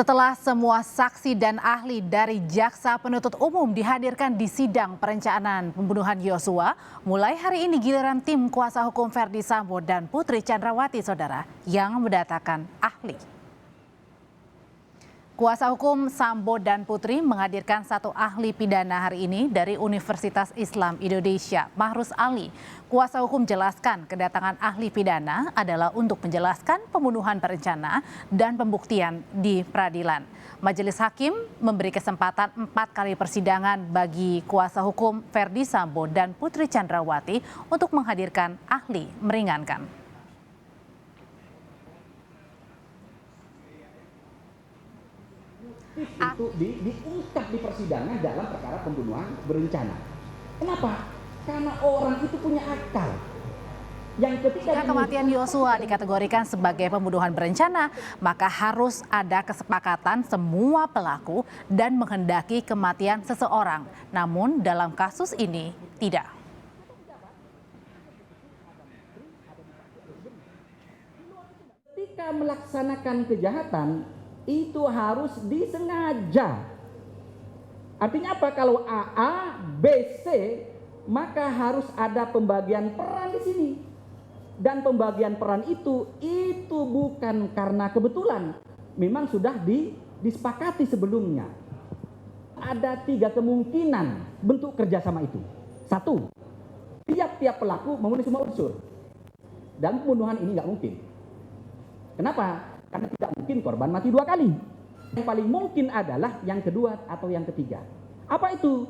Setelah semua saksi dan ahli dari Jaksa Penuntut Umum dihadirkan di sidang perencanaan pembunuhan Yosua, mulai hari ini giliran tim kuasa hukum Ferdy Sambo dan Putri Chandrawati, saudara, yang mendatangkan ahli. Kuasa hukum Sambo dan Putri menghadirkan satu ahli pidana hari ini dari Universitas Islam Indonesia, Mahrus Ali. Kuasa hukum jelaskan kedatangan ahli pidana adalah untuk menjelaskan pembunuhan berencana dan pembuktian di peradilan. Majelis Hakim memberi kesempatan 4 kali persidangan bagi kuasa hukum Ferdy Sambo dan Putri Chandrawati untuk menghadirkan ahli meringankan. Itu diungkap di persidangan dalam perkara pembunuhan berencana. Kenapa? Karena orang itu punya akal. Yang Jika kematian Yosua dikategorikan sebagai pembunuhan berencana, maka harus ada kesepakatan semua pelaku dan menghendaki kematian seseorang. Namun dalam kasus ini tidak. Ketika melaksanakan kejahatan, itu harus disengaja. Artinya apa? Kalau A, B, C, maka harus ada pembagian peran di sini. Dan pembagian peran itu bukan karena kebetulan. Memang sudah disepakati sebelumnya. Ada 3 kemungkinan bentuk kerjasama itu. 1, tiap-tiap pelaku memenuhi semua unsur. Dan pembunuhan ini nggak mungkin. Kenapa? Karena tidak mungkin korban mati 2 kali. Yang paling mungkin adalah yang kedua atau yang ketiga. Apa itu?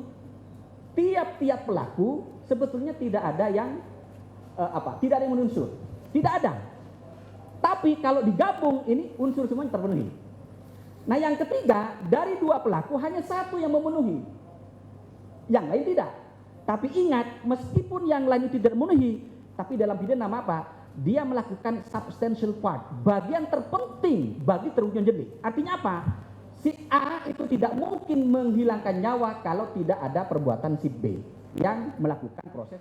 Tiap-tiap pelaku sebetulnya tidak ada yang tidak ada yang menunsur. Tidak ada. Tapi kalau digabung ini unsur semuanya terpenuhi. Nah yang ketiga, dari 2 pelaku hanya 1 yang memenuhi. Yang lain tidak. Tapi ingat, meskipun yang lain tidak memenuhi, tapi dalam pidana nama apa? Dia melakukan substantial part, bagian terpenting bagi terwujudnya delik. Artinya apa? Si A itu tidak mungkin menghilangkan nyawa kalau tidak ada perbuatan si B yang melakukan proses.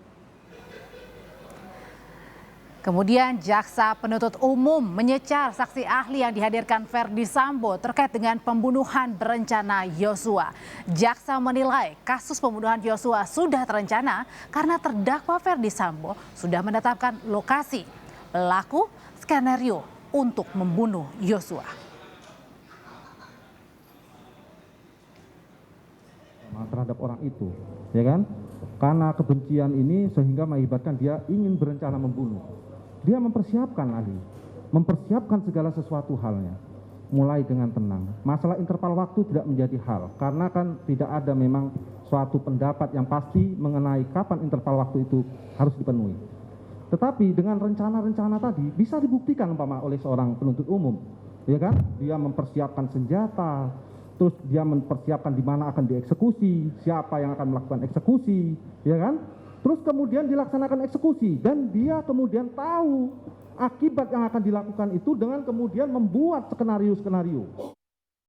Kemudian Jaksa Penuntut Umum menyecar saksi ahli yang dihadirkan Ferdy Sambo terkait dengan pembunuhan berencana Yosua. Jaksa menilai kasus pembunuhan Yosua sudah terencana karena terdakwa Ferdy Sambo sudah menetapkan lokasi, pelaku, skenario untuk membunuh Yosua. Terhadap orang itu, ya kan? Karena kebencian ini sehingga mengakibatkan dia ingin berencana membunuh. Dia mempersiapkan ahli, mempersiapkan segala sesuatu halnya, mulai dengan tenang. Masalah interval waktu tidak menjadi hal, karena kan tidak ada memang suatu pendapat yang pasti mengenai kapan interval waktu itu harus dipenuhi. Tetapi dengan rencana-rencana tadi bisa dibuktikan umpama oleh seorang penuntut umum, ya kan? Dia mempersiapkan senjata, terus dia mempersiapkan di mana akan dieksekusi, siapa yang akan melakukan eksekusi, ya kan? Terus kemudian dilaksanakan eksekusi dan dia kemudian tahu akibat yang akan dilakukan itu dengan kemudian membuat skenario-skenario.